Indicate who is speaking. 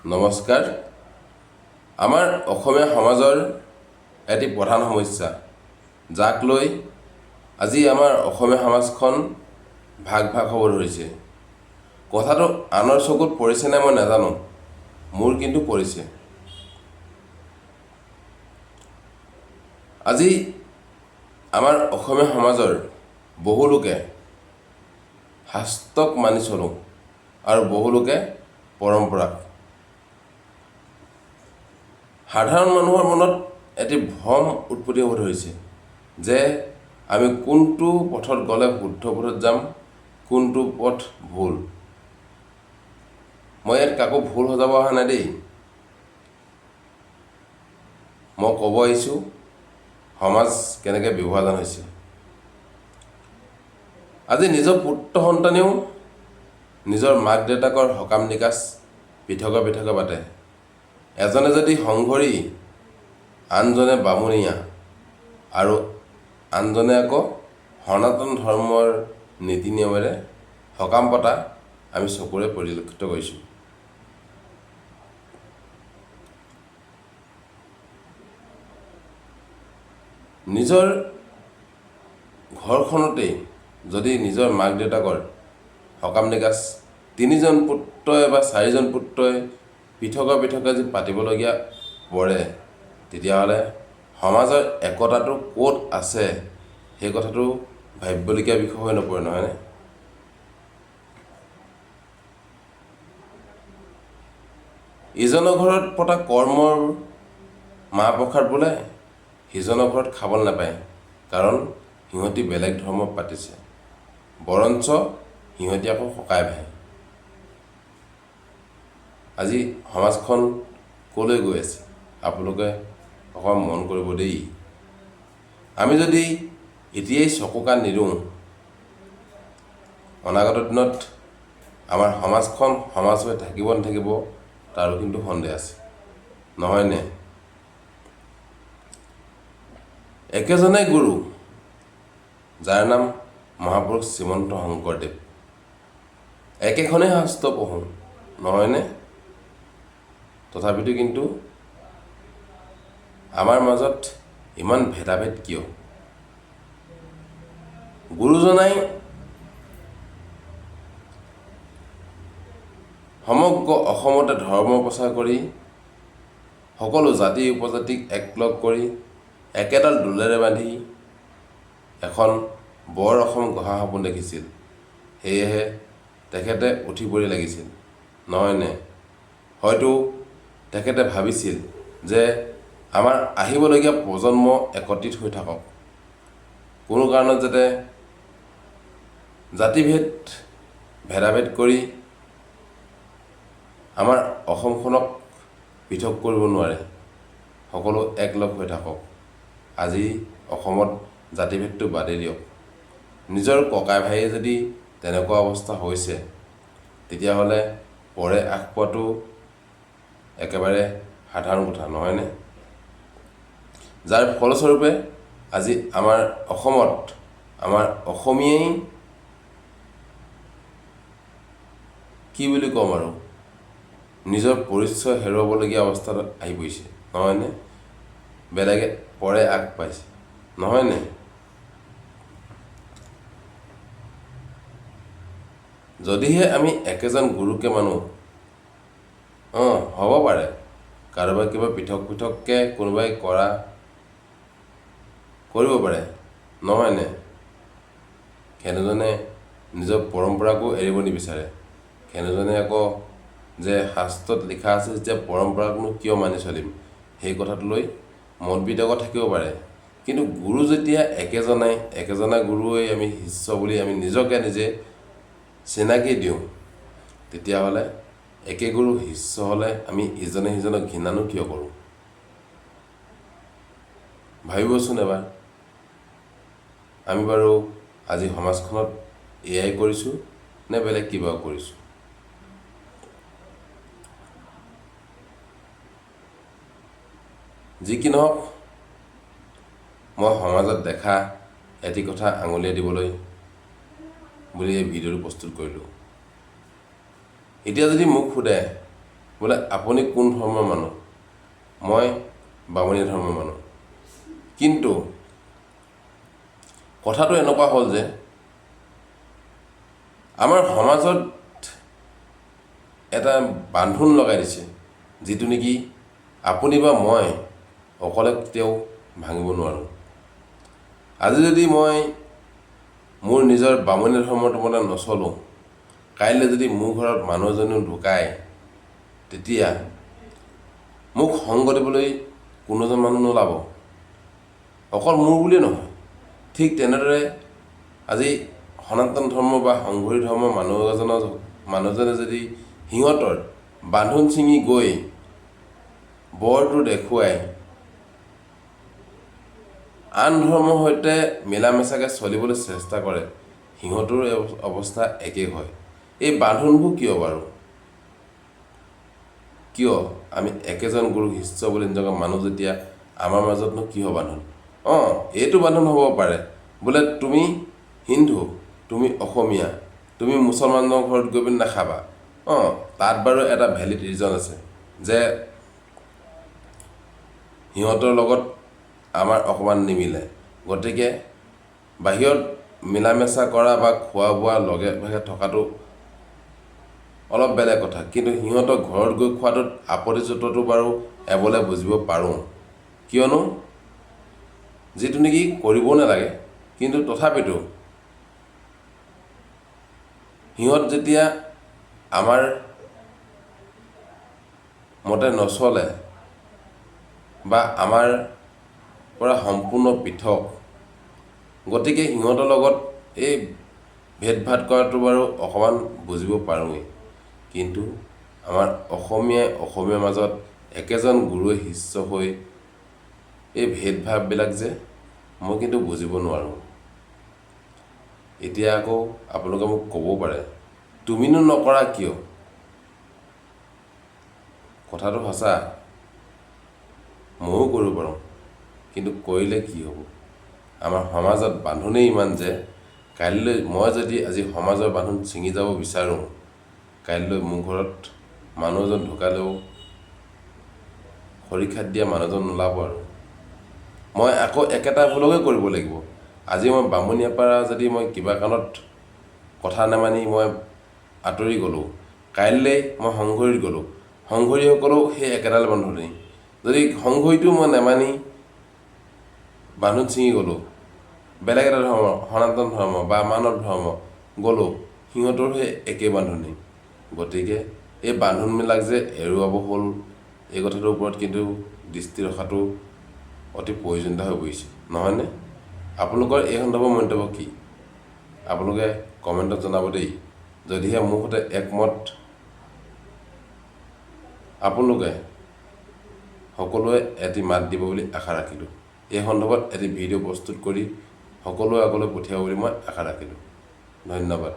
Speaker 1: নমস্কাৰ। আমাৰ অসমীয়া সমাজৰ এটি প্ৰধান সমস্যা যাক লৈ আজি আমাৰ অসমীয়া সমাজখন ভাগ ভাগ হ'ব ধৰিছে। কথাটো আনৰ চকুত পৰিছে নে মই নাজানো, মোৰ কিন্তু পৰিছে। আজি আমাৰ অসমীয়া সমাজৰ বহু লোকে শাস্ত্ৰক মানি চলোঁ আৰু বহু লোকে পৰম্পৰাক। সাধাৰণ মানুহৰ মনত এটি ভ্ৰম উৎপত্তি হ'ব ধৰিছে যে আমি কোনটো পথত গ'লে শুদ্ধ পথত যাম, কোনটো পথ ভুল। মই ইয়াত কাকো ভুল সজাব অহা নাই দেই। মই ক'ব আহিছোঁ সমাজ কেনেকৈ বিভাজন হৈছে। আজি নিজৰ পুত্ৰ সন্তানেও নিজৰ মাক দেউতাকৰ সকাম নিকাজ পৃথকে পৃথকে পাতে। এজনে যদি সংঘৰী, আনজনে বামুণীয়া আৰু আনজনে আকৌ সনাতন ধৰ্মৰ নীতি নিয়মেৰে সকাম পতা আমি চকুৰে পৰিলক্ষিত কৰিছোঁ। নিজৰ ঘৰখনতেই যদি নিজৰ মাক দেউতাকৰ সকাম নিকাজ 3জন পুত্ৰই বা 4জন পুত্ৰই পৃথকে পৃথকে যদি পাতিবলগীয়া পৰে, তেতিয়াহ'লে সমাজৰ একতাটো ক'ত আছে সেই কথাটো ভাবিবলগীয়া বিষয় হৈ নপৰে, নহয়নে? ইজনৰ ঘৰত পতা কৰ্মৰ মাহ প্ৰসাদ বোলে সিজনৰ ঘৰত খাবলৈ নাপায়, কাৰণ সিহঁতি বেলেগ ধৰ্ম পাতিছে, বৰঞ্চ সিহঁতি আকৌ ককাই ভাই। আজি সমাজখন ক'লৈ গৈ আছে আপোনালোকে অকণমান মন কৰিব দেই। আমি যদি এতিয়াই চকু কাণ নিদিওঁ, অনাগত দিনত আমাৰ সমাজখন সমাজ হৈ থাকিব নাথাকিব তাৰো কিন্তু সন্দেহ আছে, নহয়নে? একেজনে গুৰু, যাৰ নাম মহাপুৰুষ শ্ৰীমন্ত শংকৰদেৱ। একেখনেই শাস্ত্ৰ পঢ়োঁ, নহয়নে? তথাপিতো কিন্তু আমাৰ মাজত ইমান ভেদাভেদ কিয়? গুৰুজনাই সমগ্ৰ অসমতে ধৰ্ম প্ৰচাৰ কৰি সকলো জাতি উপজাতিক একলগ কৰি একেডাল দোলেৰে বান্ধি এখন বৰ অসম গঢ়া সপোন দেখিছিল। সেয়েহে তেখেতে উঠি পৰি লাগিছিল, নহয়নে? হয়তো তেখেতে ভাবিছিল যে আমাৰ আহিবলগীয়া প্ৰজন্ম একত্ৰিত হৈ থাকক, কোনো কাৰণত যাতে জাতিভেদ ভেদাভেদ কৰি আমাৰ অসমখনক পৃথক কৰিব নোৱাৰে, সকলো একলগ হৈ থাকক। আজি অসমত জাতিভেদটো বাদেই দিয়ক, নিজৰ ককাই ভাইয়ে যদি তেনেকুৱা অৱস্থা হৈছে, তেতিয়াহ'লে পৰে আশ পোৱাটো একেবাৰে সাধাৰণ কথা, নহয়নে? যাৰ ফলস্বৰূপে আজি আমাৰ অসমত আমাৰ অসমীয়াই কি বুলি ক'ম আৰু নিজৰ পৰিচয় হেৰুৱাবলগীয়া অৱস্থাত আহি পৰিছে, নহয়নে? বেলেগে পৰে আগ পাইছে, নহয়নে? যদিহে আমি একেজন গুৰুকে মানো, হ'ব পাৰে কাৰোবাৰ কিবা পৃথক পৃথককৈ কোনোবাই কৰিব পাৰে, নহয়নে? সেনেজনে নিজৰ পৰম্পৰাকো এৰিব নিবিচাৰে। সেনেজনে আকৌ যে শাস্ত্ৰত লিখা আছে যেতিয়া পৰম্পৰাকনো কিয় মানি চলিম, সেই কথাটো লৈ মত বিতৰ্ক থাকিব পাৰে। কিন্তু গুৰু যেতিয়া একেজনা গুৰুৱে আমি শিষ্য বুলি আমি নিজকে নিজে চিনাকি দিওঁ, তেতিয়াহ'লে একে গুৰু শিষ্য হ'লে আমি ইজনে সিজনক ঘৃণানো কিয় কৰোঁ? ভাবিবচোন এবাৰ। আমি বাৰু আজি সমাজখনত এয়াই কৰিছোঁ নে বেলেগ কিবাও কৰিছোঁ? যি কি নহওক, মই সমাজত দেখা এটি কথা আঙুলিয়াই দিবলৈ বুলি এই ভিডিঅ'টো প্ৰস্তুত কৰিলোঁ। এতিয়া যদি মোক সোধে বোলে আপুনি কোন ধৰ্মৰ মানুহ, মই বামুণীয়া ধৰ্মৰ মানুহ। কিন্তু কথাটো এনেকুৱা হ'ল যে আমাৰ সমাজত এটা বান্ধোন লগাই দিছে, যিটো নেকি আপুনি বা মই অকলে কেতিয়াও ভাঙিব নোৱাৰোঁ। আজি যদি মই মোৰ নিজৰ বামুণীয়া ধৰ্মটো মতে নচলোঁ, কাইলৈ যদি মোৰ ঘৰত মানুহ এজনেও ঢুকায়, তেতিয়া মোক সংগ দিবলৈ কোনো এজন মানুহ নোলাব। অকল মোৰ বুলিয়ে নহয়, ঠিক তেনেদৰে আজি সনাতন ধৰ্ম বা সংঘৰী ধৰ্মৰ মানুহজনে যদি সিহঁতৰ বান্ধোন ছিঙি গৈ বৰটো দেখুৱাই আন ধৰ্মৰ সৈতে মিলা মিছাকৈ চলিবলৈ চেষ্টা কৰে, সিহঁতৰ অৱস্থা একেই হয়। এই বান্ধোনবোৰ কিয় বাৰু? কিয় আমি একেজন গুৰু শিষ্য বুলি নিজকে মানুহ যেতিয়া আমাৰ মাজতনো কিয় বান্ধোন? এইটো বান্ধোন হ'ব পাৰে, বোলে তুমি হিন্দু, তুমি অসমীয়া, তুমি মুছলমানৰ ঘৰত গৈ পিনি নাখাবা। তাত বাৰু এটা ভেলিড ৰিজন আছে যে সিহঁতৰ লগত আমাৰ অকণমান নিমিলে, গতিকে বাহিৰত মিলা মেচা কৰা বা খোৱা বোৱা লগে ভাগে থকাটো অলপ বেলেগ কথা, কিন্তু সিহঁতৰ ঘৰত গৈ খোৱাটোত আপত্তিজনকটো বাৰু এবলে বুজিব পাৰোঁ। কিয়নো যিটো নেকি কৰিবও নালাগে, কিন্তু তথাপিতো সিহঁত যেতিয়া আমাৰ মতে নচলে বা আমাৰ পৰা সম্পূৰ্ণ পৃথক, গতিকে সিহঁতৰ লগত এই ভেদ ভাদ কৰাটো বাৰু অকণমান বুজিব পাৰোঁৱেই। কিন্তু আমাৰ অসমীয়াৰ মাজত একেজন গুৰুৱে শিষ্য হৈ এই ভেদ ভাৱবিলাক যে মই কিন্তু বুজিব নোৱাৰোঁ। এতিয়া আকৌ আপোনালোকে মোক ক'ব পাৰে, তুমিনো নকৰা কিয়? কথাটো সঁচা, ময়ো কৰিব পাৰোঁ, কিন্তু কৰিলে কি হ'ব? আমাৰ সমাজত বান্ধোনেই ইমান যে কাইলৈ মই যদি আজি সমাজৰ বান্ধোন ছিঙি যাব বিচাৰোঁ, কাইলৈ মোৰ ঘৰত মানুহ এজন ঢুকালেও খৰিখাত দিয়া মানুহজন নোলাব আৰু মই আকৌ একেটা ভুলকে কৰিব লাগিব। আজি মই বামুণীয়াৰ পৰা যদি মই কিবা কাৰণত কথা নামানি মই আঁতৰি গ'লোঁ, কাইলৈ মই সংঘৰীত গ'লোঁ, সংঘৰীসকলেও সেই একেডাল বান্ধোনেই। যদি সংঘৰীটো মই নামানি বান্ধোন ছিঙি গ'লোঁ, বেলেগ এটা ধৰ্ম, সনাতন ধৰ্ম বা মানৱ ধৰ্ম গ'লোঁ, সিহঁতৰ সেই একে বান্ধোনেই। গতিকে এই বান্ধোনবিলাক যে এৰুৱাব হ'ল, এই কথাটোৰ ওপৰত কিন্তু দৃষ্টি ৰখাটো অতি প্ৰয়োজনীয়তা হৈ পৰিছে, নহয়নে? আপোনালোকৰ এই সন্দৰ্ভত মন্তব্য কি? আপোনালোকে কমেণ্টত জনাব দেই। যদিহে মোৰ সৈতে একমত, আপোনালোকে সকলোৱে এটি মাত দিব বুলি আশা ৰাখিলোঁ। এই সন্দৰ্ভত এটি ভিডিঅ' প্ৰস্তুত কৰি সকলোৱে আগলৈ পঠিয়াব বুলি মই আশা ৰাখিলোঁ। ধন্যবাদ।